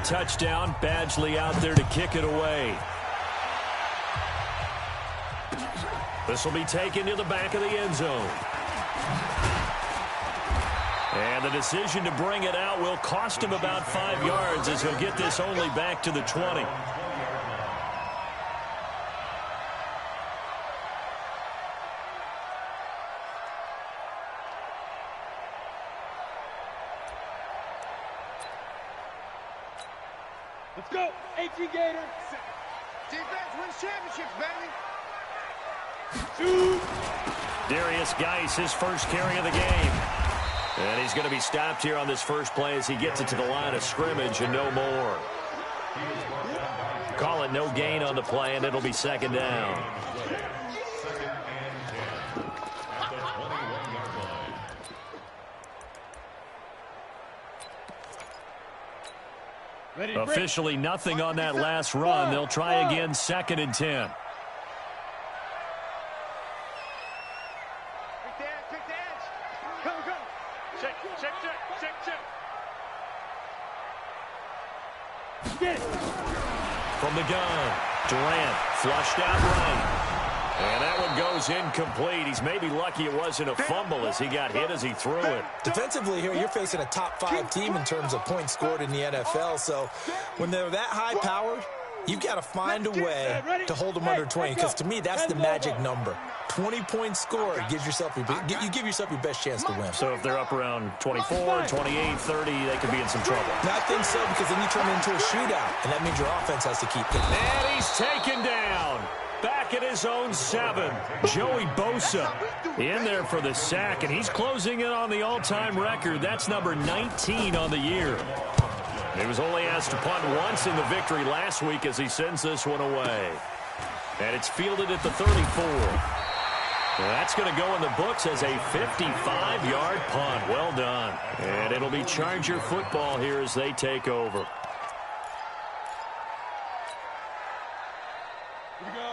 touchdown. Badgley out there to kick it away. This will be taken to the back of the end zone. And the decision to bring it out will cost him about 5 yards as he'll get this only back to the 20. Let's go, AT Gator. Defense wins championships, baby. Shoot. Darius Geis, his first carry of the game. And he's going to be stopped here on this first play as he gets it to the line of scrimmage and no more. Call it no gain on the play, and it'll be second down. Officially nothing on that last run. They'll try again, 2nd and 10. From the gun, Durant flushed out right. And that one goes incomplete. He's maybe lucky it wasn't a fumble as he got hit as he threw it. Defensively here, you're facing a top-5 team in terms of points scored in the NFL. So when they're that high-powered, you've got to find a way to hold them under 20. Because to me, that's the magic number. 20 points scored gives yourself you give yourself your best chance to win. So if they're up around 24, 28, 30, they could be in some trouble. I think so, because then you turn it into a shootout, and that means your offense has to keep getting it. And he's taken down. Back at his own 7. Joey Bosa in there for the sack, and he's closing in on the all-time record. That's number 19 on the year. He was only asked to punt once in the victory last week as he sends this one away. And it's fielded at the 34. That's going to go in the books as a 55-yard punt. Well done. And it'll be Charger football here as they take over.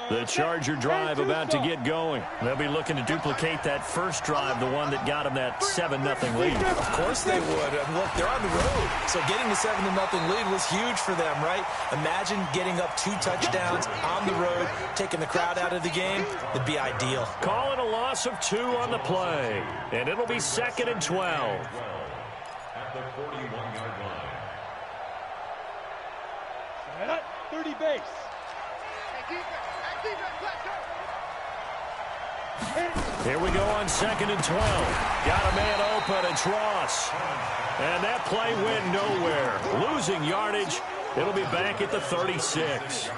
The Charger drive about to get going. They'll be looking to duplicate that first drive, the one that got them that 7-0 lead. Of course they would. Look, they're on the road. So getting the 7-0 lead was huge for them, right? Imagine getting up 2 touchdowns on the road, taking the crowd out of the game. It'd be ideal. Call it a loss of 2 on the play. And it'll be 2nd and 12. At the 41-yard line. 30 base. Here we go on 2nd and 12. Got a man open, it's Ross. And that play went nowhere. Losing yardage. It'll be back at the 36.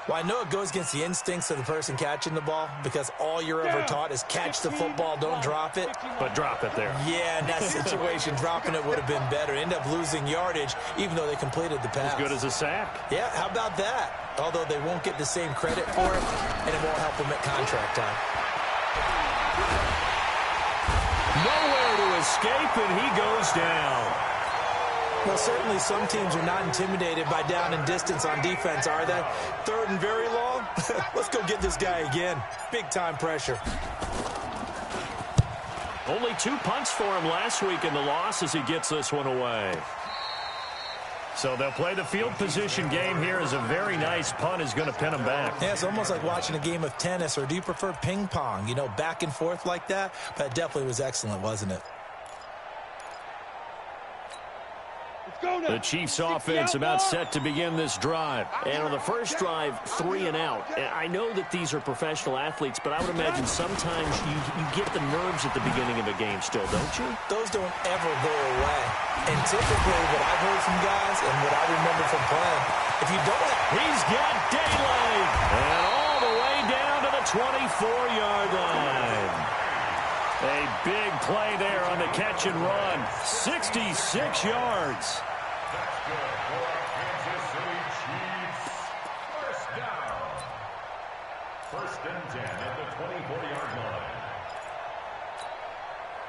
Well, I know it goes against the instincts of the person catching the ball because all you're ever taught is catch the football, don't drop it. But drop it there. Yeah, in that situation, dropping it would have been better. End up losing yardage, even though they completed the pass. As good as a sack. Yeah, how about that? Although they won't get the same credit for it, and it won't help them at contract time. Nowhere to escape, and he goes down. Well, certainly some teams are not intimidated by down and distance on defense, are they? 3rd and very long? Let's go get this guy again. Big-time pressure. Only 2 punts for him last week in the loss as he gets this one away. So they'll play the field position game here as a very nice punt is going to pin them back. Yeah, it's almost like watching a game of tennis, or do you prefer ping pong? You know, back and forth like that? That definitely was excellent, wasn't it? The Chiefs offense about set to begin this drive. And on the first drive, 3 and out. I know that these are professional athletes, but I would imagine sometimes you get the nerves at the beginning of a game still, don't you? Those don't ever go away. And typically what I've heard from guys and what I remember from playing, if you don't... He's got daylight. And all the way down to the 24-yard line. A big play there on the catch and run. 66 yards. First and 10 at the 24-yard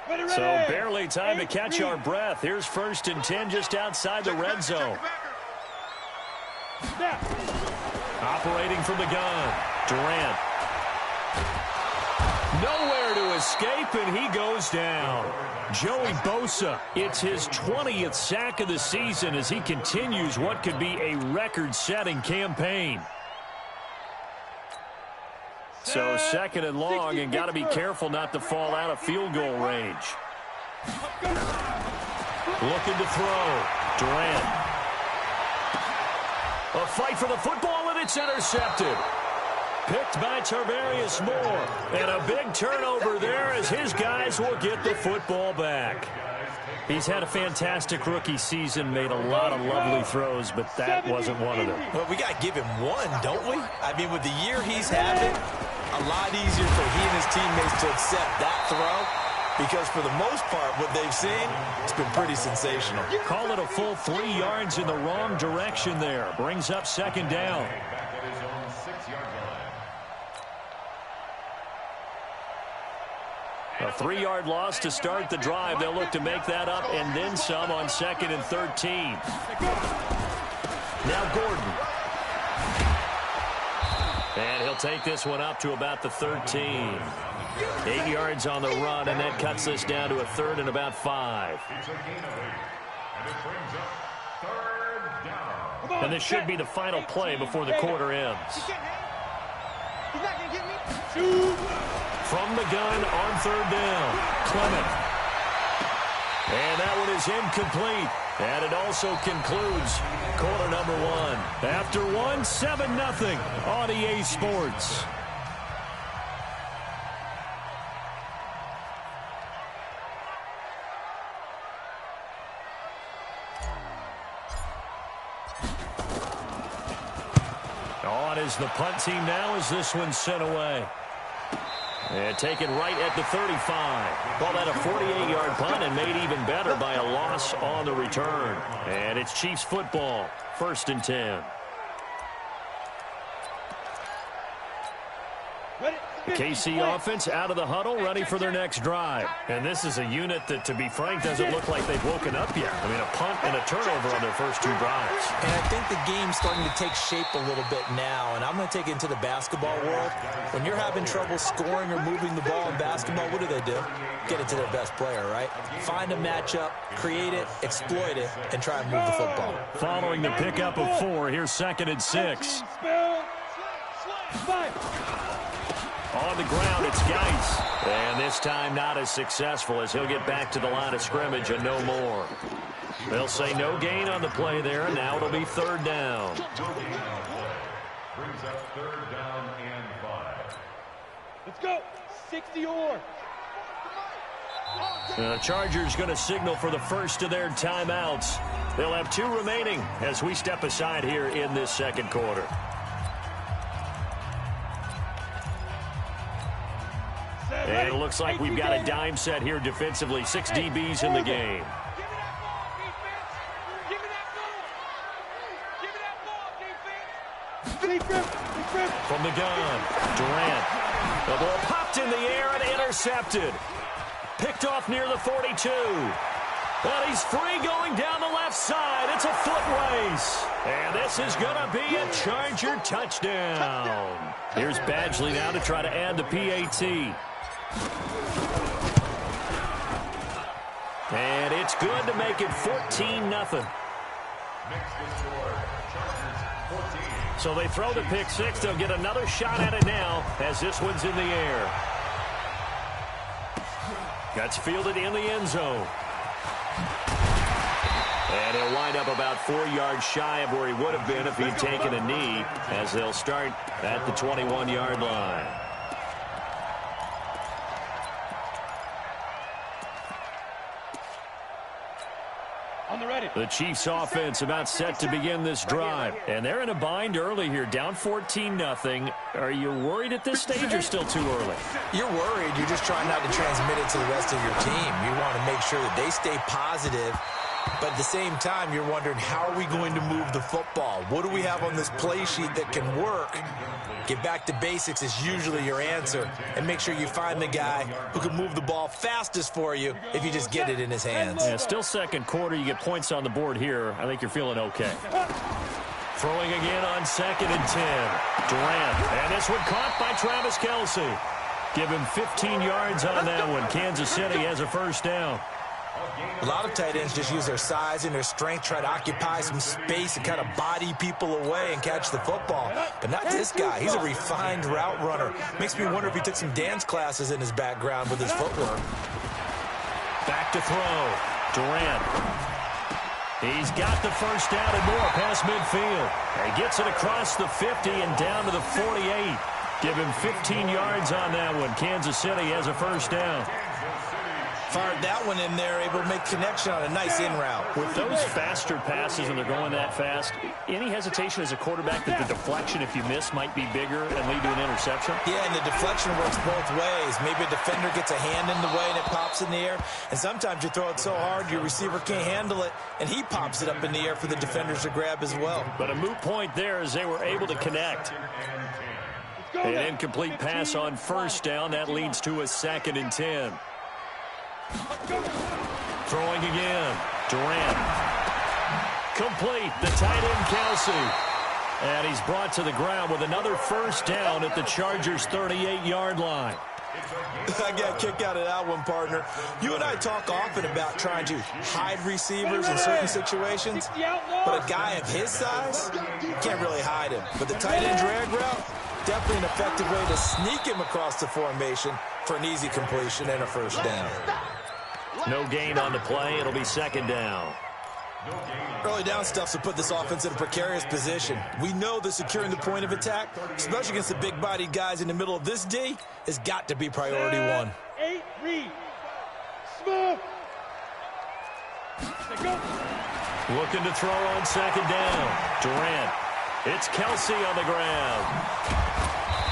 line. So barely time to catch our breath. Here's 1st and 10 just outside the red zone. Operating from the gun. Durant. Nowhere to escape, and he goes down. Joey Bosa, it's his 20th sack of the season as he continues what could be a record-setting campaign. So second and long, and got to be careful not to fall out of field goal range. Looking to throw. Durant. A fight for the football, and it's intercepted. Picked by Tarvarius Moore. And a big turnover there as his guys will get the football back. He's had a fantastic rookie season, made a lot of lovely throws, but that wasn't one of them. Well, we got to give him one, don't we? I mean, with the year he's having, a lot easier for he and his teammates to accept that throw, because for the most part, what they've seen, it's been pretty sensational. Call it a full 3 yards in the wrong direction there. Brings up second down. A 3-yard loss to start the drive. They'll look to make that up and then some on 2nd and 13. Now Gordon. And he'll take this one up to about the 13. 8 yards on the run, and that cuts this down to a 3rd and about 5. And this should be the final play before the quarter ends. He's not going to get me. From the gun on 3rd down, Clement. And that one is incomplete. And it also concludes quarter number 1. After 1, 7-0 on EA Sports. On is the punt team now as this one's sent away. And taken right at the 35. Call that a 48-yard punt and made even better by a loss on the return. And it's Chiefs football, 1st and 10. The KC offense out of the huddle, ready for their next drive. And this is a unit that, to be frank, doesn't look like they've woken up yet. I mean, a punt and a turnover on their first 2 drives. And I think the game's starting to take shape a little bit now. And I'm going to take it into the basketball world. When you're having trouble scoring or moving the ball in basketball, what do? Get it to their best player, right? Find a matchup, create it, exploit it, and try and move the football. Following the pickup of 4, here's 2nd and 6. On the ground, it's Geis. And this time not as successful as he'll get back to the line of scrimmage and no more. They'll say no gain on the play there, and now it'll be 3rd down. Brings up 3rd down and 5. Let's go. 60 or. The Chargers going to signal for the first of their timeouts. They'll have 2 remaining as we step aside here in this 2nd quarter. And it looks like we've got a dime set here defensively. 6 DBs in the game. From the gun, Durant. The ball popped in the air and intercepted. Picked off near the 42. But he's free going down the left side. It's a foot race. And this is going to be a Charger touchdown. Here's Badgley now to try to add the PAT. And it's good to make it 14-0. So they throw the pick 6. They'll get another shot at it now as this one's in the air. Gets fielded in the end zone. And he'll wind up about 4 yards shy of where he would have been if he'd taken a knee, as they'll start at the 21-yard line. The Chiefs offense about set to begin this drive. And they're in a bind early here, down 14-0. Are you worried at this stage or still too early? You're worried. You're just trying not to transmit it to the rest of your team. You want to make sure that they stay positive. But at the same time, you're wondering, how are we going to move the football? What do we have on this play sheet that can work? Get back to basics is usually your answer. And make sure you find the guy who can move the ball fastest for you if you just get it in his hands. Yeah, still 2nd quarter. You get points on the board here. I think you're feeling okay. Throwing again on 2nd and 10. Durant. And this one caught by Travis Kelce. Give him 15 yards on that one. Kansas City has a first down. A lot of tight ends just use their size and their strength, try to occupy some space and kind of body people away and catch the football. But not this guy. He's a refined route runner. Makes me wonder if he took some dance classes in his background with his footwork. Back to throw. Durant. He's got the first down and more past midfield. He gets it across the 50 and down to the 48. Give him 15 yards on that one. Kansas City has a first down. Fired that one in there, able to make connection on a nice in route. With those faster passes when they're going that fast, any hesitation as a quarterback that the deflection, if you miss, might be bigger and lead to an interception? Yeah, and the deflection works both ways. Maybe a defender gets a hand in the way and it pops in the air. And sometimes you throw it so hard your receiver can't handle it, and he pops it up in the air for the defenders to grab as well. But a moot point there as they were able to connect. An incomplete pass on first down. That leads to a 2nd and 10. Throwing again. Durant. Complete. The tight end, Kelsey. And he's brought to the ground with another first down at the Chargers' 38-yard line. I got a kick out of that one, partner. You and I talk often about trying to hide receivers in certain situations, but a guy of his size, you can't really hide him. But the tight end drag route, definitely an effective way to sneak him across the formation for an easy completion and a first down. No gain on the play. It'll be 2nd down. Early down stuff to put this offense in a precarious position. We know that securing the point of attack, especially against the big-bodied guys in the middle of this D, has got to be priority one. 8, read. Smooth. Looking to throw on 2nd down. Durant. It's Kelsey on the ground.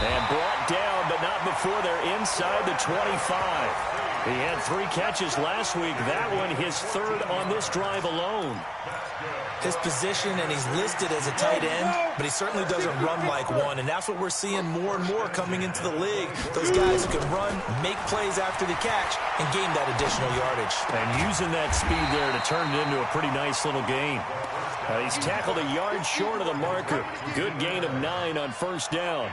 And brought down, but not before they're inside the 25. He had 3 catches last week. That one his 3rd on this drive alone. His position, and he's listed as a tight end, but he certainly doesn't run like one, and that's what we're seeing more and more coming into the league. Those guys who can run, make plays after the catch, and gain that additional yardage. And using that speed there to turn it into a pretty nice little gain. He's tackled a yard short of the marker. Good gain of 9 on first down.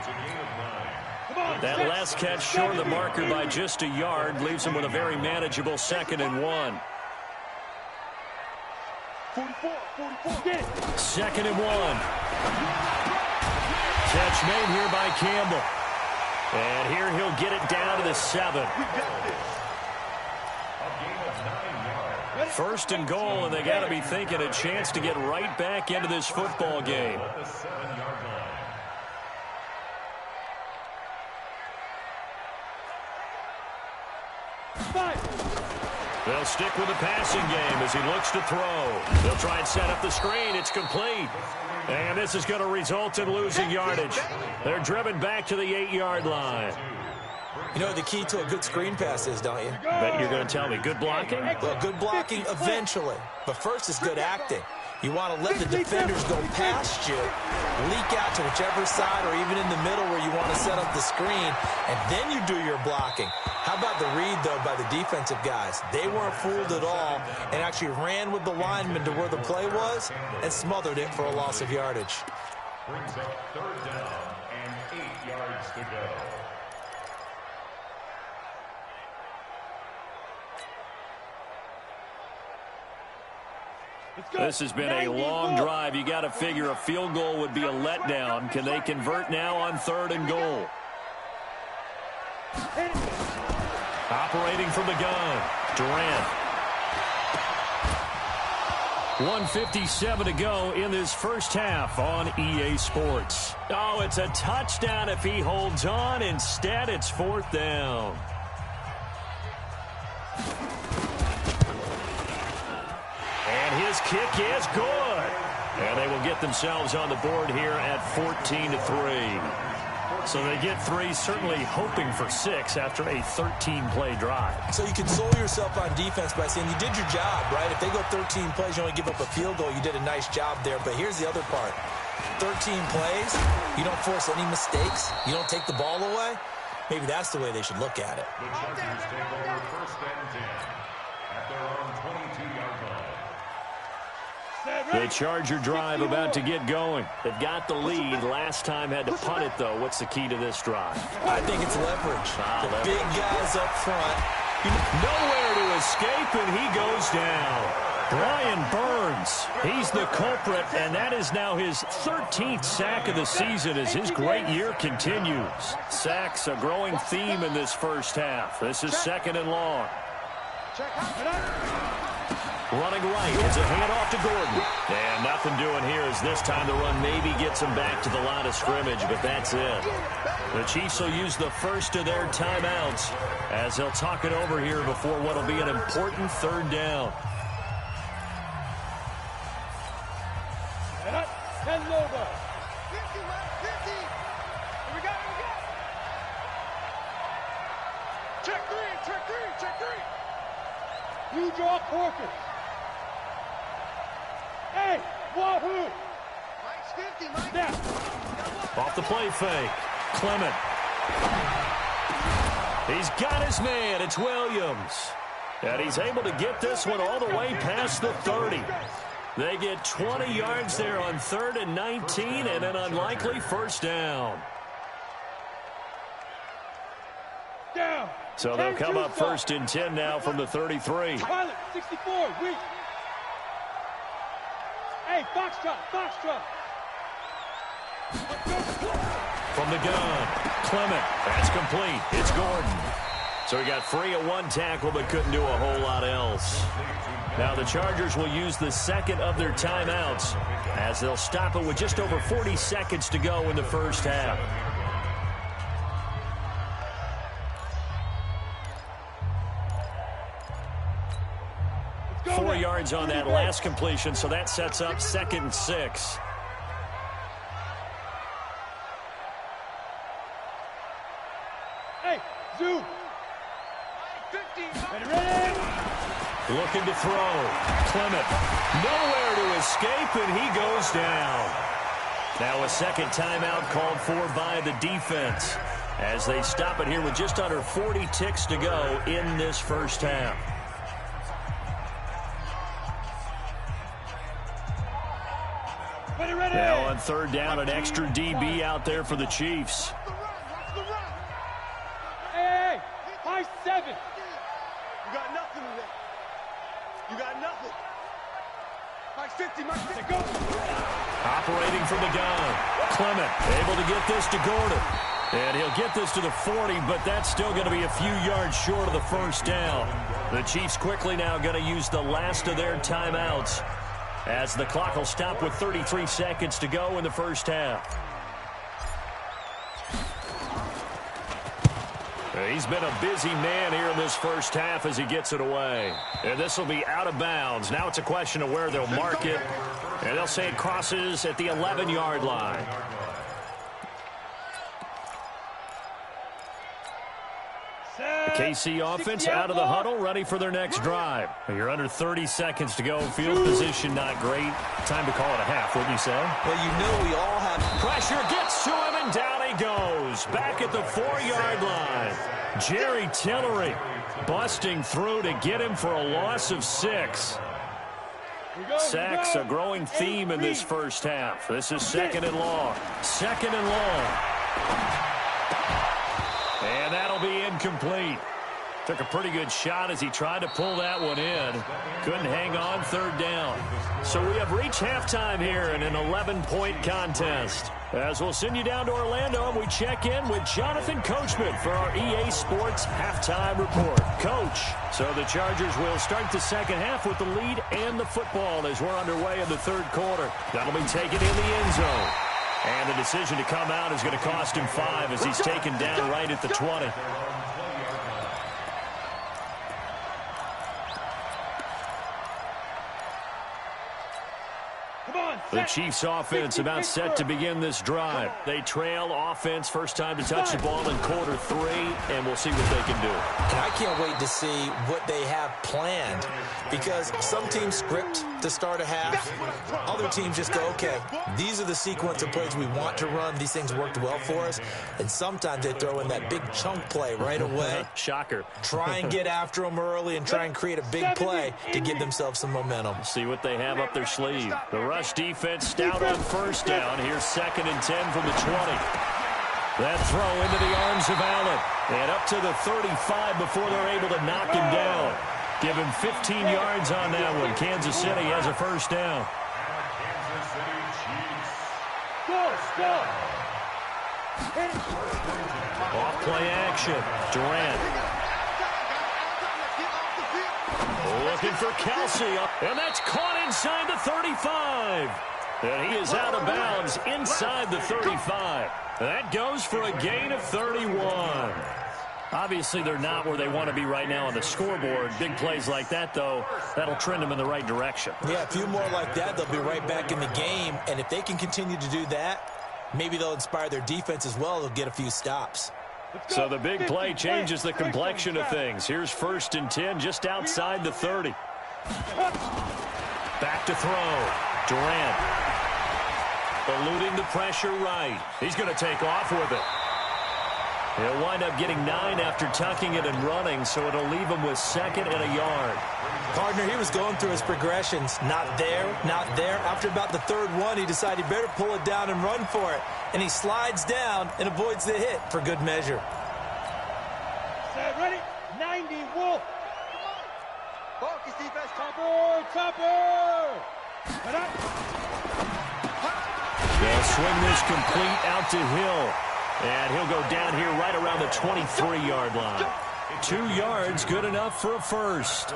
That last catch short of the marker by just a yard leaves him with a very manageable 2nd and 1. 2nd and 1. Catch made here by Campbell. And here he'll get it down to the 7. 1st and goal, and they got to be thinking a chance to get right back into this football game. They'll stick with the passing game as he looks to throw. They'll try and set up the screen. It's complete. And this is going to result in losing yardage. They're driven back to the 8-yard line. You know what the key to a good screen pass is, don't you? Bet you're going to tell me good blocking? Well, good blocking eventually. But first is good acting. You want to let the defenders go past you, leak out to whichever side or even in the middle where you want to set up the screen, and then you do your blocking. How about the read, though, by the defensive guys? They weren't fooled at all and actually ran with the lineman to where the play was and smothered it for a loss of yardage. Brings up 3rd down and 8 yards to go. This has been a long drive. You got to figure a field goal would be a letdown. Can they convert now on 3rd and goal? Operating from the gun, Durant. 1:57 to go in this first half on EA Sports. Oh, it's a touchdown if he holds on. Instead, it's 4th down. And his kick is good. And they will get themselves on the board here at 14-3. So they get 3, certainly hoping for 6 after a 13-play drive. So you console yourself on defense by saying you did your job, right? If they go 13 plays, you only give up a field goal, you did a nice job there. But here's the other part. 13 plays, you don't force any mistakes, you don't take the ball away. Maybe that's the way they should look at it. The Chargers take over 1st and 10 at their own 22-yard line. The Charger drive about to get going. They've got the lead. Last time had to punt it, though. What's the key to this drive? I think it's leverage. The big guys up front. Nowhere to escape, and he goes down. Brian Burns, he's the culprit, and that is now his 13th sack of the season as his great year continues. Sacks a growing theme in this first half. This is 2nd and long. Running right, it's a handoff to Gordon. And nothing doing here as this time the run maybe gets him back to the line of scrimmage, but that's it. The Chiefs will use the first of their timeouts as they'll talk it over here before what will be an important 3rd down. Head low, 50, 50. Here we go. Check three. You draw Corkers. Hey, wahoo! Mike's 50, Mike. Now. Off the play fake. Clement. He's got his man. It's Williams. And he's able to get this one all the way past the 30. They get 20 yards there on 3rd and 19 and an unlikely 1st down. Down. So they'll come up 1st and 10 now from the 33. Pilot, 64, weak. Hey, Foxtrot. From the gun, Clement. That's complete. It's Gordon. So he got free of one tackle but couldn't do a whole lot else. Now the Chargers will use the 2nd of their timeouts as they'll stop it with just over 40 seconds to go in the first half. Four yards on that last completion, so that sets up 2nd and 6. Hey, Zoo. 50. Ready? Looking to throw. Clement. Nowhere to escape, and he goes down. Now a 2nd timeout called for by the defense as they stop it here with just under 40 ticks to go in this first half. Now on 3rd down, an extra DB out there for the Chiefs. Hey, high 7. You got nothing today. You got nothing. Mike's 50, Mike's 50. Go. Operating from the gun. Clement able to get this to Gordon. And he'll get this to the 40, but that's still going to be a few yards short of the 1st down. The Chiefs quickly now going to use the last of their timeouts as the clock will stop with 33 seconds to go in the first half. He's been a busy man here in this first half as he gets it away. And this will be out of bounds. Now it's a question of where they'll mark it. And they'll say it crosses at the 11-yard line. The KC offense out of the huddle, ready for their next drive. You're under 30 seconds to go. Field position not great. Time to call it a half, wouldn't you say? Well, you know we all have pressure, gets to him, and down he goes. Back at the 4-yard line. Jerry Tillery busting through to get him for a loss of 6. Sacks a growing theme in this first half. This is 2nd and long. 2nd and long. And that'll be incomplete. Took a pretty good shot as he tried to pull that one in. Couldn't hang on 3rd down. So we have reached halftime here in an 11-point contest. As we'll send you down to Orlando, and we check in with Jonathan Coachman for our EA Sports Halftime Report. Coach, so the Chargers will start the second half with the lead and the football as we're underway in the 3rd quarter. That'll be taken in the end zone. And the decision to come out is going to cost him 5 as he's taken down right at the 20. Come on, The Chiefs offense about set to begin this drive. They trail offense, first time to touch the ball in quarter 3, and we'll see what they can do. And I can't wait to see what they have planned, because some teams script to start a half. Other teams just go, okay, these are the sequence of plays we want to run. These things worked well for us. And sometimes they throw in that big chunk play right away. Shocker. Try and get after them early and try and create a big play to give themselves some momentum. See what they have up their sleeve. The rush defense stout on first down. Here's 2nd and 10 from the 20. That throw into the arms of Allen. And up to the 35 before they're able to knock him down. Give him 15 yards on that one. Kansas City has a first down. Off play action. Durant. Looking for Kelsey. And that's caught inside the 35. And he is out of bounds inside the 35. That goes for a gain of 31. Obviously, they're not where they want to be right now on the scoreboard. Big plays like that, though, that'll trend them in the right direction. Yeah, a few more like that, they'll be right back in the game. And if they can continue to do that, maybe they'll inspire their defense as well. They'll get a few stops. So the big play changes the complexion of things. Here's 1st and 10 just outside the 30. Back to throw. Durant. Eluding the pressure right. He's going to take off with it. He'll wind up getting 9 after tucking it and running, so it'll leave him with 2nd and a yard. Partner, he was going through his progressions. Not there, not there. After about the 3rd one, he decided he better pull it down and run for it. And he slides down and avoids the hit for good measure. Set, ready? 90, Wolf. Focus, defense. Topper, topper. They'll swing this complete out to Hill. And he'll go down here right around the 23-yard line. 2 yards, good enough for a first.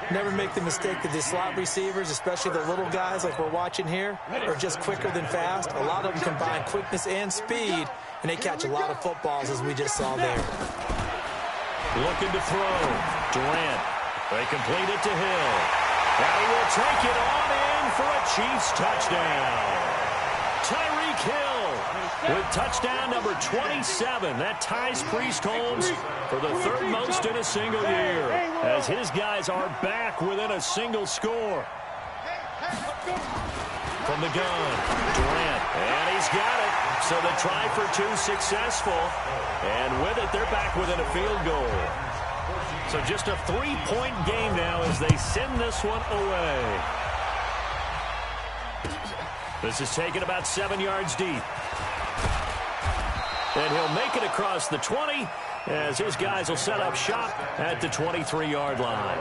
Never make the mistake that the slot receivers, especially the little guys like we're watching here, are just quicker than fast. A lot of them combine quickness and speed, and they catch a lot of footballs, as we just saw there. Looking to throw. Durant. They complete it to Hill. And he will take it on in for a Chiefs touchdown. Tyreek Hill with touchdown number 27. That ties Priest Holmes for the 3rd most in a single year, as his guys are back within a single score. From the gun, Durant, and he's got it. So the try for 2 successful, and with it, they're back within a field goal. So just a 3-point game now as they send this one away. This is taken about 7 yards deep. And he'll make it across the 20 as his guys will set up shop at the 23-yard line.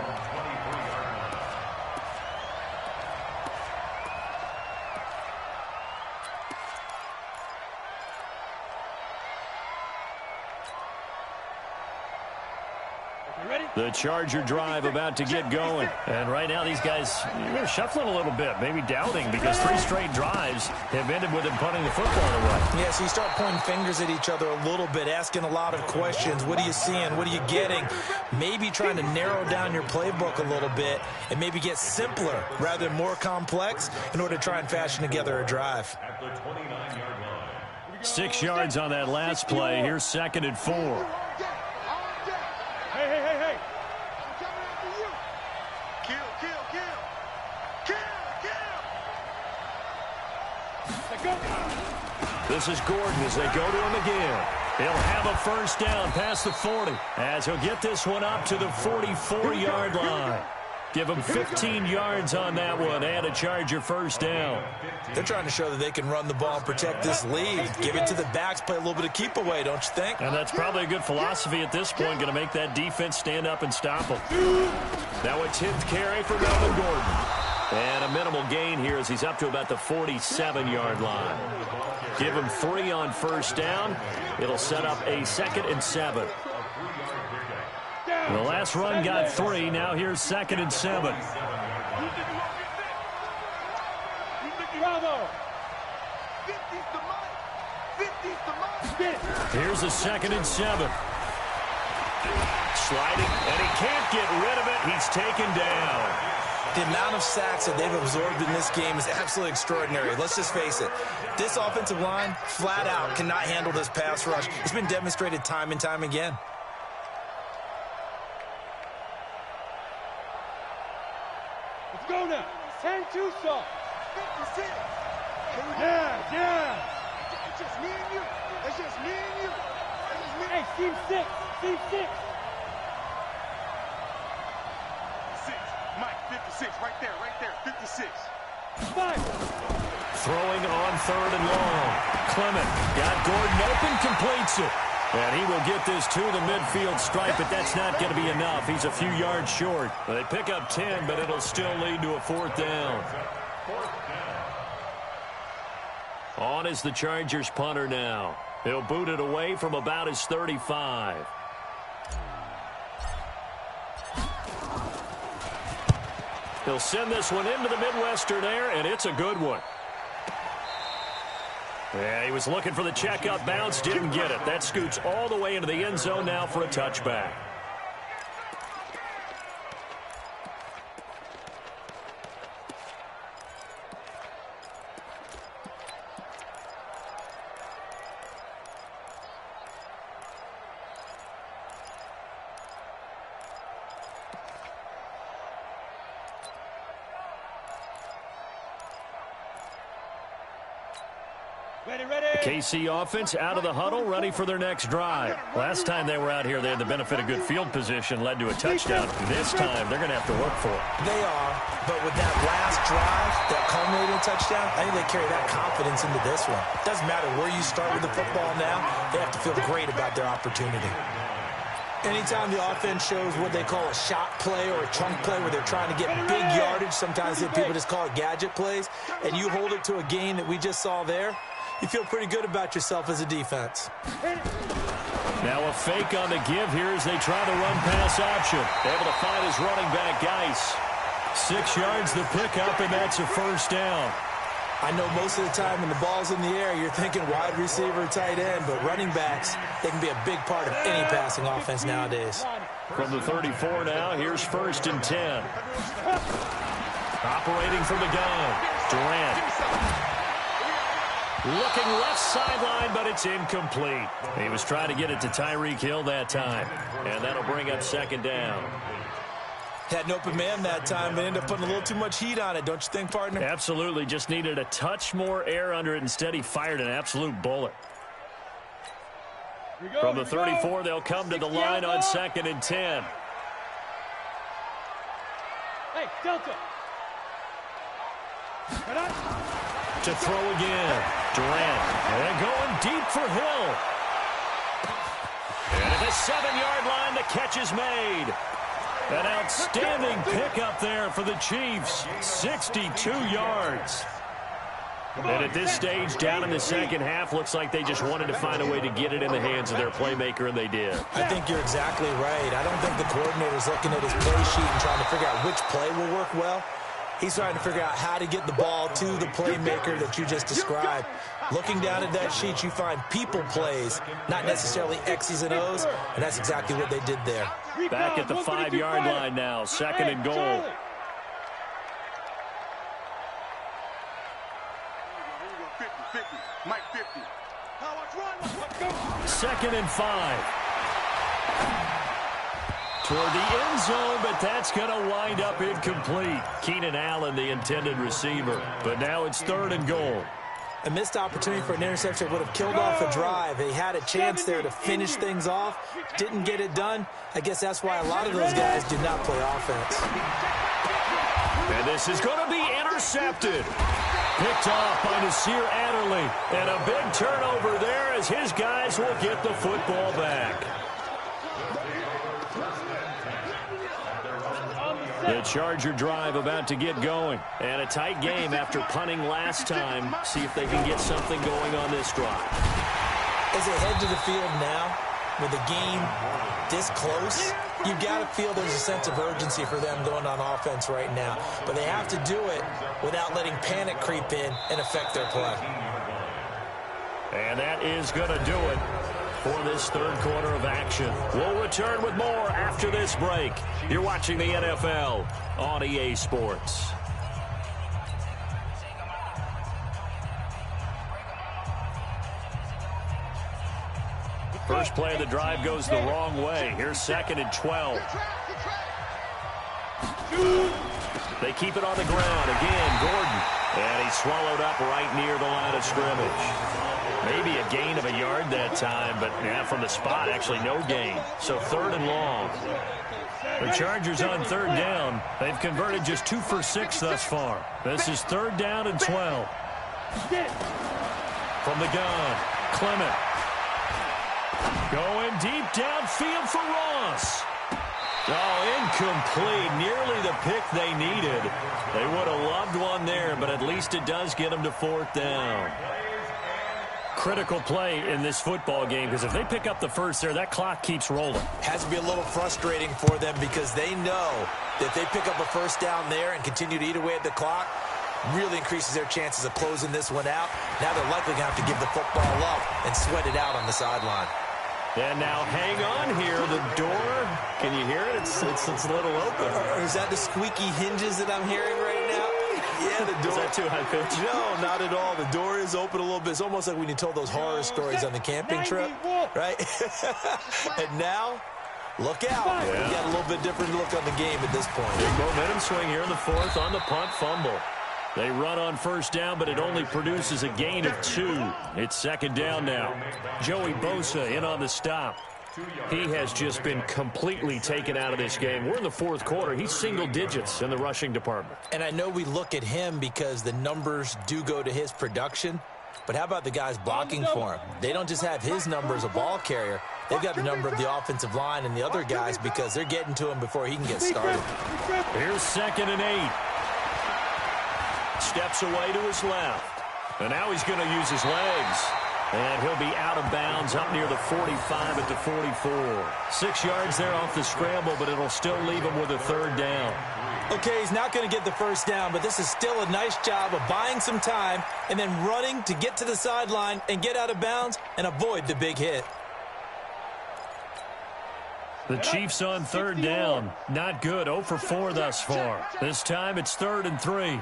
The Charger drive about to get going. And right now these guys, they're shuffling a little bit, maybe doubting, because 3 straight drives have ended with them punting the football away. Yeah, so you start pointing fingers at each other a little bit, asking a lot of questions. What are you seeing? What are you getting? Maybe trying to narrow down your playbook a little bit and maybe get simpler rather than more complex in order to try and fashion together a drive. 6 yards on that last play. Here's 2nd and 4. Hey. This is Gordon as they go to him again. He'll have a first down past the 40 as he'll get this one up to the 44-yard line. Give him 15 yards on that one and a Charger first down. They're trying to show that they can run the ball and protect this lead. Give it to the backs, play a little bit of keep away, don't you think? And that's probably a good philosophy at this point, going to make that defense stand up and stop them. Now a 10th carry for Melvin Gordon. And a minimal gain here as he's up to about the 47-yard line. Give him 3 on first down. It'll set up a 2nd and 7. The last run got 3. Now here's 2nd and 7. Here's a 2nd and 7. Sliding, and he can't get rid of it. He's taken down. The amount of sacks that they've absorbed in this game is absolutely extraordinary. Let's just face it. This offensive line, flat out, cannot handle this pass rush. It's been demonstrated time and time again. Let's go now. 10-2 soft. Yeah. It's just me and you. It's just me and you. It's just me. Hey, team 6. Team 6. Mike, 56, right there, 56. 5. Throwing on 3rd and long. Clement got Gordon open, completes it. And he will get this to the midfield stripe, but that's not going to be enough. He's a few yards short. They pick up 10, but it'll still lead to a 4th down. On is the Chargers punter now. He'll boot it away from about his 35. He'll send this one into the Midwestern air, and it's a good one. Yeah, he was looking for the check-up bounce, didn't get it. That scoots all the way into the end zone now for a touchback. KC offense out of the huddle, ready for their next drive. Last time they were out here, they had the benefit of good field position, led to a touchdown. This time, they're going to have to work for it. They are, but with that last drive, that culminating touchdown, I think they carry that confidence into this one. Doesn't matter where you start with the football now, they have to feel great about their opportunity. Anytime the offense shows what they call a shot play or a chunk play where they're trying to get big yardage, sometimes people just call it gadget plays, and you hold it to a gain that we just saw there, you feel pretty good about yourself as a defense. Now a fake on the give here as they try the run-pass option. Able to find his running back, Geis. 6 yards the pickup, and that's a 1st down. I know most of the time when the ball's in the air, you're thinking wide receiver, tight end, but running backs, they can be a big part of any passing offense nowadays. From the 34 now, here's 1st and 10. Operating from the gun, Durant. Looking left sideline, but it's incomplete. He was trying to get it to Tyreek Hill that time, and that'll bring up 2nd down. Had an open man that time, but ended up putting a little too much heat on it, don't you think, partner? Absolutely. Just needed a touch more air under it. Instead, he fired an absolute bullet. From the 34, they'll come to the line on 2nd and 10. Hey, Delta. To throw again. Durant. And going deep for Hill. And at the 7-yard line, the catch is made. An outstanding pickup there for the Chiefs. 62 yards. And at this stage, down in the second half, looks like they just wanted to find a way to get it in the hands of their playmaker, and they did. I think you're exactly right. I don't think the coordinator's looking at his play sheet and trying to figure out which play will work well. He's trying to figure out how to get the ball to the playmaker that you just described. Looking down at that sheet, you find people plays, not necessarily X's and O's, and that's exactly what they did there. Back at the 5-yard line now, 2nd and goal. Mike 50. 2nd and 5. Toward the end zone, but that's going to wind up incomplete. Keenan Allen, the intended receiver. But now it's 3rd and goal. A missed opportunity for an interception would have killed off a drive. They had a chance there to finish things off. Didn't get it done. I guess that's why a lot of those guys do not play offense. And this is going to be intercepted. Picked off by Nasir Adderley. And a big turnover there as his guys will get the football back. The Charger drive about to get going. And a tight game after punting last time. See if they can get something going on this drive. As they head to the field now, with the game this close, you've got to feel there's a sense of urgency for them going on offense right now. But they have to do it without letting panic creep in and affect their play. And that is going to do it for this third quarter of action. We'll return with more after this break. You're watching the NFL on EA Sports. First play of the drive goes the wrong way. Here's 2nd and 12. They keep it on the ground. Again, Gordon. And he's swallowed up right near the line of scrimmage. Maybe a gain of a yard that time, but yeah, from the spot, actually no gain. So 3rd and long. The Chargers on 3rd down. They've converted just 2 for 6 thus far. This is 3rd down and 12. From the gun, Clement. Going deep downfield for Ross. Oh, incomplete. Nearly the pick they needed. They would have loved one there, but at least it does get them to 4th down. Critical play in this football game, because if they pick up the first there, that clock keeps rolling. Has to be a little frustrating for them because they know that if they pick up a first down there and continue to eat away at the clock, really increases their chances of closing this one out. Now they're likely going to have to give the football up and sweat it out on the sideline. And now hang on here. The door, can you hear it? It's a little open. Or is that the squeaky hinges that I'm hearing right now? Yeah, the door. Is that too high pitch? No, not at all. The door is open a little bit. It's almost like when you told those horror stories on the camping trip, right? And now, look out. Yeah. You got a little bit different look on the game at this point. Big momentum swing here in the 4th on the punt fumble. They run on first down, but it only produces a gain of 2. It's 2nd down now. Joey Bosa in on the stop. He has just been completely taken out of this game. We're in the 4th quarter. He's single digits in the rushing department. And I know we look at him because the numbers do go to his production, but how about the guys blocking for him? They don't just have his number as a ball carrier. They've got the number of the offensive line and the other guys because they're getting to him before he can get started. Here's 2nd and 8. Steps away to his left. And now he's going to use his legs. And he'll be out of bounds up near the 45 at the 44. 6 yards there off the scramble, but it'll still leave him with a 3rd down. Okay, he's not going to get the first down, but this is still a nice job of buying some time and then running to get to the sideline and get out of bounds and avoid the big hit. The Chiefs on 3rd down. Not good. 0 for 4 thus far. This time it's 3rd and 3.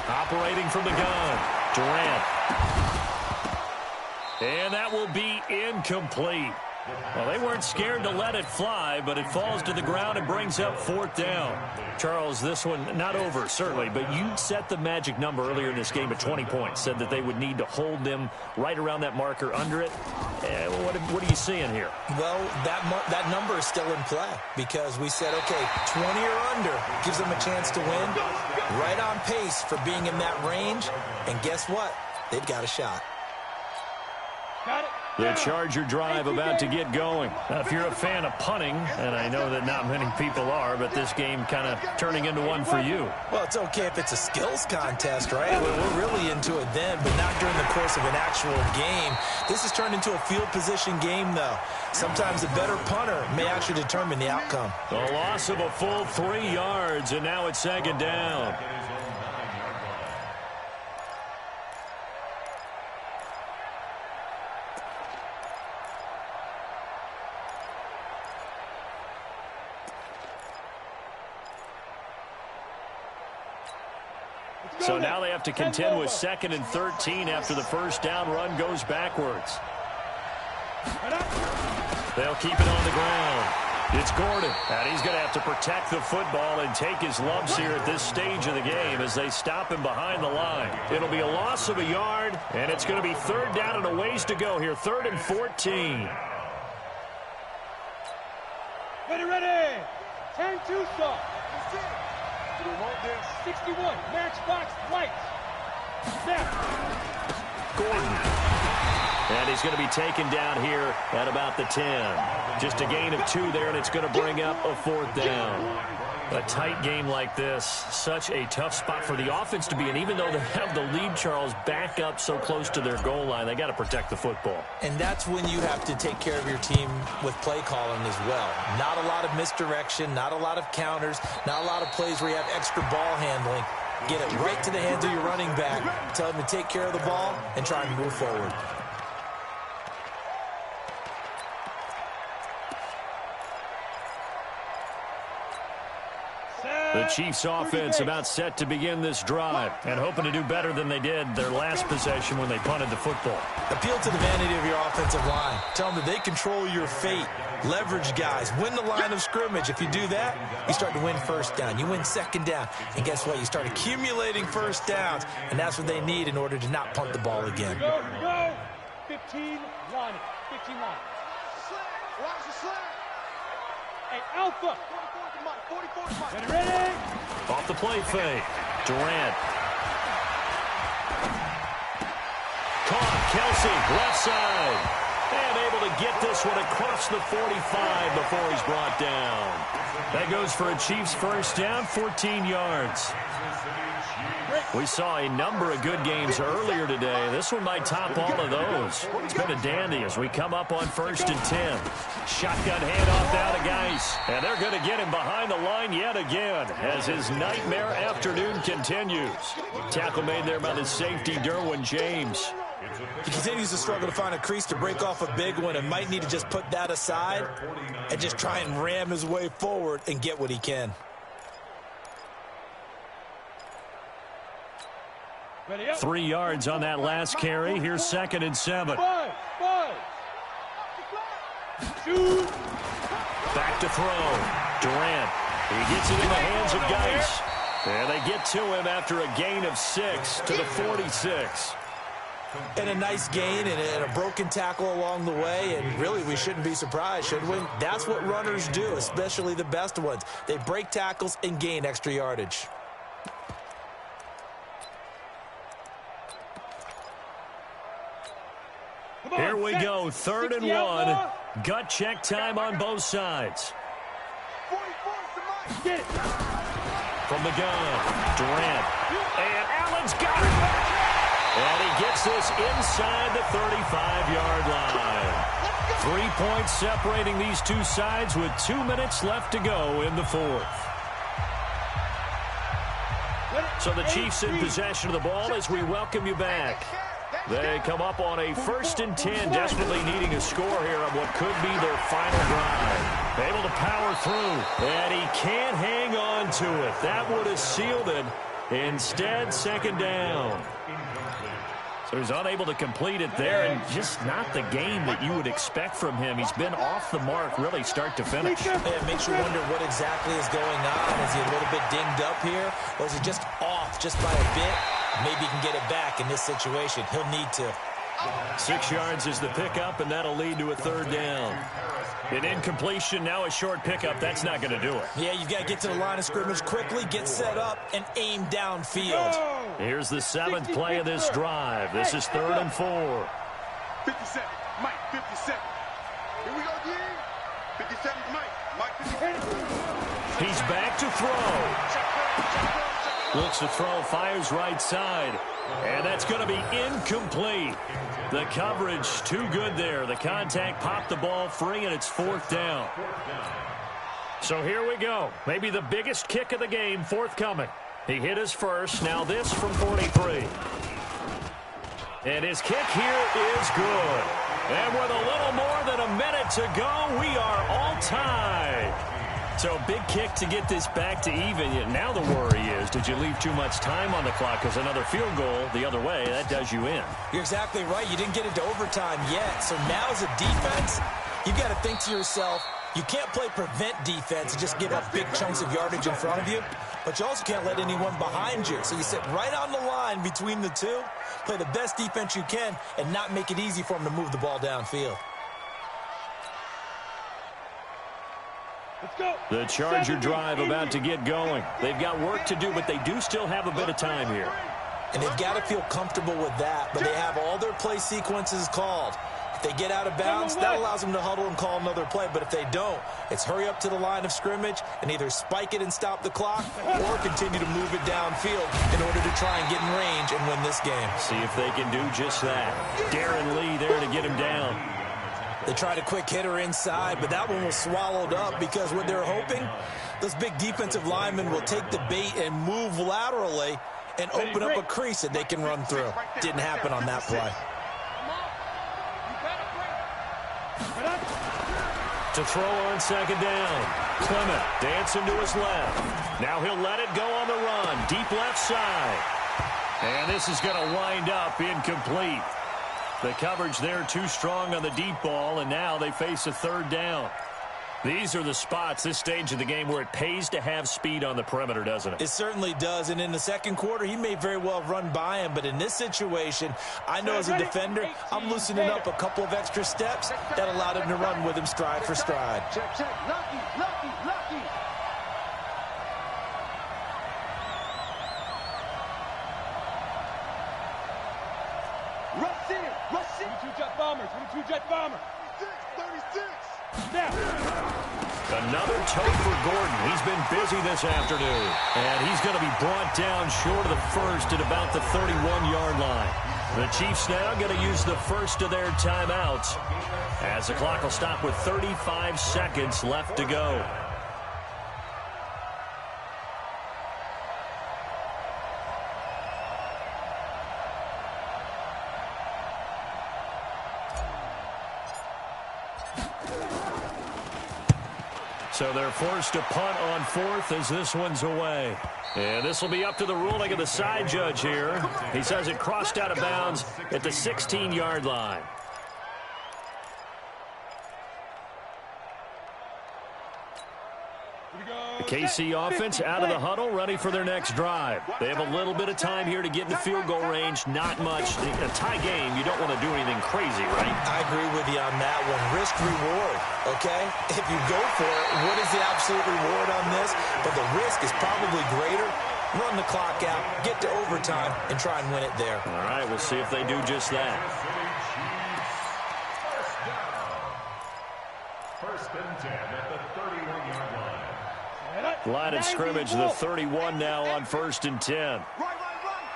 Operating from the gun, Durant. And that will be incomplete. Well, they weren't scared to let it fly, but it falls to the ground and brings up 4th down. Charles, this one not over, certainly, but you set the magic number earlier in this game at 20 points, said that they would need to hold them right around that marker under it. What are you seeing here? Well, that number is still in play because we said, okay, 20 or under gives them a chance to win. Right on pace for being in that range, and guess what? They've got a shot. Got it. The Charger drive about to get going. Now, if you're a fan of punting, and I know that not many people are, but this game kind of turning into one for you. Well, it's okay if it's a skills contest, right? We're really into it then, but not during the course of an actual game. This has turned into a field position game, though. Sometimes a better punter may actually determine the outcome. The loss of a full 3 yards, and now it's 2nd down. So now they have to contend with 2nd and 13 after the first down run goes backwards. They'll keep it on the ground. It's Gordon, and he's going to have to protect the football and take his lumps here at this stage of the game as they stop him behind the line. It'll be a loss of a yard, and it's going to be 3rd down and a ways to go here, 3rd and 14. Ready. 10-2 stop. 61, matchbox lights. Snap. Gordon. And he's going to be taken down here at about the 10. Just a gain of 2 there, and it's going to bring up a 4th down. A tight game like this, such a tough spot for the offense to be in. Even though they have the lead, Charles, back up so close to their goal line, they got to protect the football. And that's when you have to take care of your team with play calling as well. Not a lot of misdirection, not a lot of counters, not a lot of plays where you have extra ball handling. Get it right to the hands of your running back. Tell him to take care of the ball and try and move forward. The Chiefs offense about set to begin this drive and hoping to do better than they did their last possession when they punted the football. Appeal to the vanity of your offensive line. Tell them that they control your fate. Leverage guys. Win the line of scrimmage. If you do that, you start to win first down. You win second down. And guess what? You start accumulating first downs. And that's what they need in order to not punt the ball again. Go. 15 line. 15 line. Watch the slant. Hey, Alpha. 44 Ready? Off the play fake. Durant. Caught. Kelsey, left side. And able to get this one across the 45 before he's brought down. That goes for a Chiefs first down, 14 yards. We saw a number of good games earlier today. This one might top all of those. It's been a dandy as we come up on 1st and 10. Shotgun handoff now to Geis. And they're going to get him behind the line yet again as his nightmare afternoon continues. Tackle made there by the safety, Derwin James. He continues to struggle to find a crease to break off a big one and might need to just put that aside and just try and ram his way forward and get what he can. 3 yards on that last carry. Here's 2nd and 7. Shoot. Back to throw. Durant. He gets it in the hands of Geis. And they get to him after a gain of 6 to the 46. And a nice gain and a broken tackle along the way. And really, we shouldn't be surprised, should we? That's what runners do, especially the best ones. They break tackles and gain extra yardage. Here we go, 3rd and 1. Gut check time on both sides. From the gun, Durant. And Allen's got it. And he gets this inside the 35-yard line. 3 points separating these two sides with 2 minutes left to go in the 4th. So the Chiefs in possession of the ball as we welcome you back. They come up on a 1st and 10, desperately needing a score here on what could be their final drive. Able to power through, and he can't hang on to it. That would have sealed it. Instead, 2nd down. So he's unable to complete it there, and just not the game that you would expect from him. He's been off the mark, really, start to finish. It makes you wonder what exactly is going on. Is he a little bit dinged up here, or is he just off just by a bit? Maybe he can get it back in this situation. He'll need to. 6 yards is the pickup, and that'll lead to a 3rd down. An incompletion, now a short pickup. That's not going to do it. Yeah, you've got to get to the line of scrimmage quickly, get set up, and aim downfield. Here's the 7th play of this drive. This is 3rd and 4. 57, Mike, 57. Here we go again. 57, Mike, 57. He's back to throw. Looks to throw, fires right side. And that's going to be incomplete. The coverage too good there. The contact popped the ball free, and it's 4th down. So here we go. Maybe the biggest kick of the game forthcoming. He hit his first. Now this from 43. And his kick here is good. And with a little more than a minute to go, we are all tied. So big kick to get this back to even. Now the worry is, did you leave too much time on the clock? Because another field goal the other way, that does you in. You're exactly right. You didn't get into overtime yet. So now as a defense, you've got to think to yourself, you can't play prevent defense and just give up big chunks of yardage in front of you. But you also can't let anyone behind you. So you sit right on the line between the two, play the best defense you can, and not make it easy for them to move the ball downfield. The Charger drive about to get going. They've got work to do, but they do still have a bit of time here. And they've got to feel comfortable with that, but they have all their play sequences called. If they get out of bounds, that allows them to huddle and call another play. But if they don't, it's hurry up to the line of scrimmage and either spike it and stop the clock or continue to move it downfield in order to try and get in range and win this game. See if they can do just that. Darren Lee there to get him down. They tried a quick hitter inside, but that one was swallowed up because what they're hoping, those big defensive linemen will take the bait and move laterally and open up a crease that they can run through. Didn't happen on that play. To throw on second down. Clement dancing to his left. Now he'll let it go on the run. Deep left side. And this is going to wind up incomplete. The coverage there too strong on the deep ball, and now they face a third down. These are the spots, this stage of the game, where it pays to have speed on the perimeter, doesn't it? It certainly does, and in the second quarter, he may very well run by him, but in this situation, I know as a defender, I'm loosening up a couple of extra steps that allowed him to run with him stride for stride. Check, check. Lucky, lucky, lucky. Rush in, rush in. 22 jet bombers, 22 jet bomber. 36. Now. Another toe for Gordon. He's been busy this afternoon. And he's going to be brought down short of the first at about the 31-yard line. The Chiefs now going to use the first of their timeouts as the clock will stop with 35 seconds left to go. So they're forced to punt on fourth as this one's away. And this will be up to the ruling of the side judge here. He says it crossed out of bounds at the 16-yard line. The KC offense out of the huddle, ready for their next drive. They have a little bit of time here to get into field goal range. Not much. In a tie game, you don't want to do anything crazy, right? I agree with you on that one. Risk reward, okay? If you go for it, what is the absolute reward on this? But the risk is probably greater. Run the clock out, get to overtime, and try and win it there. All right, we'll see if they do just that. First and 10 at the 31-yard line. Line of scrimmage, the 31 now on first and 10. Right.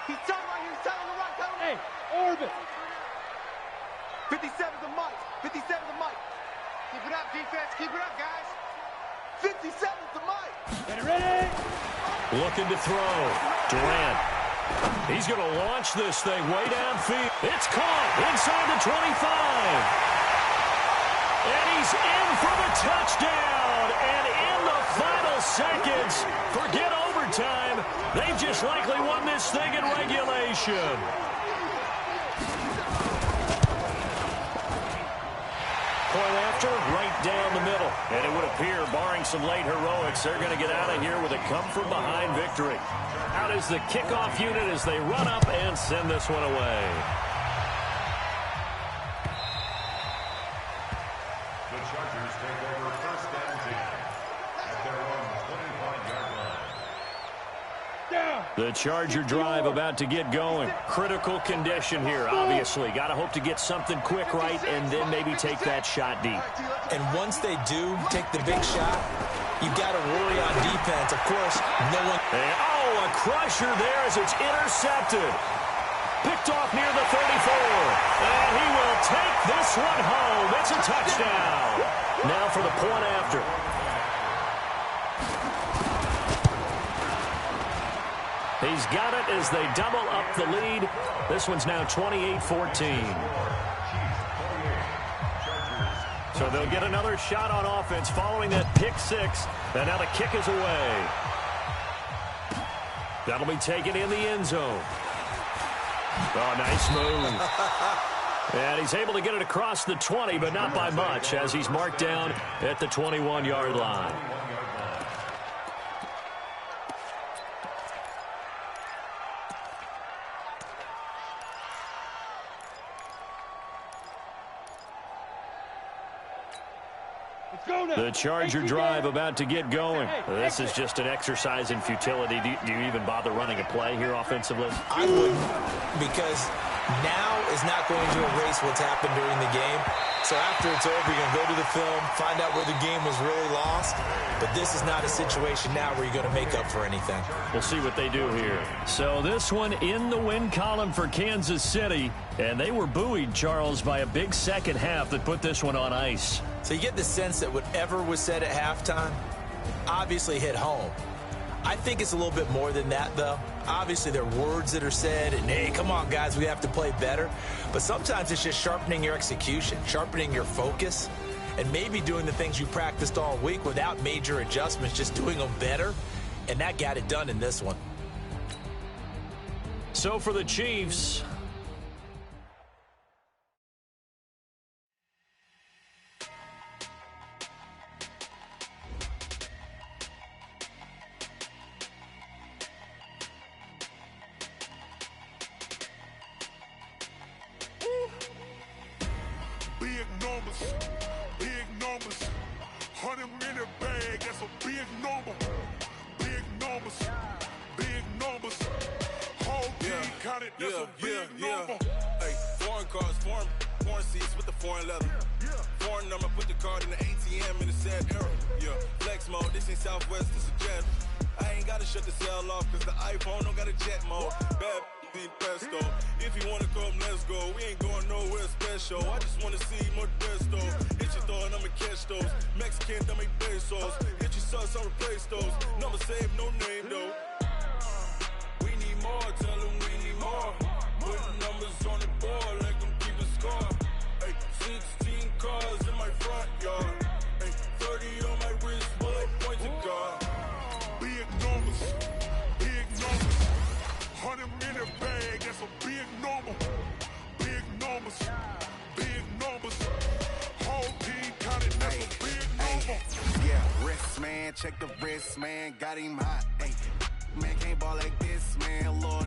He's telling the right, Tony. Hey, orbit. 57's the mic. 57's the mic. Keep it up, defense. Keep it up, guys. 57's the mic. Ready? Looking to throw. Durant. He's going to launch this thing way downfield. It's caught inside the 25. And he's in for the touchdown. And in the final seconds, forget overtime. They've just likely won this thing in regulation. Point after, right down the middle. And it would appear, barring some late heroics, they're going to get out of here with a come-from-behind victory. Out is the kickoff unit as they run up and send this one away. The Chargers take over first and 10 at their own 25-yard line. The Charger drive about to get going. Critical condition here, obviously. Got to hope to get something quick right and then maybe take that shot deep. And once they do take the big shot, you've got to worry on defense. Of course, no one... And, oh, a crusher there as it's intercepted. Picked off near the 34. And he will take this one home. It's a touchdown. Now for the point after. He's got it as they double up the lead. This one's now 28-14. So they'll get another shot on offense following that pick six. And now the kick is away. That'll be taken in the end zone. Oh, nice move. And he's able to get it across the 20, but not by much, as he's marked down at the 21-yard line. The Charger drive about to get going. This is just an exercise in futility. Do you even bother running a play here offensively? I wouldn't, because now is not going to erase what's happened during the game. So after it's over, you're going to go to the film, find out where the game was really lost. But this is not a situation now where you're going to make up for anything. We'll see what they do here. So this one in the win column for Kansas City. And they were buoyed, Charles, by a big second half that put this one on ice. So you get the sense that whatever was said at halftime obviously hit home. I think it's a little bit more than that, though. Obviously, there are words that are said, and, hey, come on, guys, we have to play better. But sometimes it's just sharpening your execution, sharpening your focus, and maybe doing the things you practiced all week without major adjustments, just doing them better. And that got it done in this one. So for the Chiefs, big numbers, 100-minute bag, that's a big number. Big numbers, whole team counted, that's a big number. Hey, foreign cars, foreign seats with the foreign leather. Foreign number, put the card in the ATM in a sad era. Yeah, flex mode, this ain't Southwest, this a jet. I ain't gotta shut the cell off, cause the iPhone don't got a jet mode. Bad pesto. If you wanna come, let's go. We ain't going nowhere special. I just wanna see more pesto. Hit your thought, I'ma catch those. Mexican, I'ma make pesos. Hit your sauce, I'll replace those. Number save, no name though. We need more, tell them we need more. Putting numbers on the board like I'm keeping score. Hey, 16 cars in my front yard. Hey, 30 on my wrist, while I point to God. Big numbers, 100-minute bag, that's a big number. Big numbers, whole team counted, that's a big number. Yeah, wrist man, check the wrist man, got him hot. Ay, man can't ball like this, man. Lord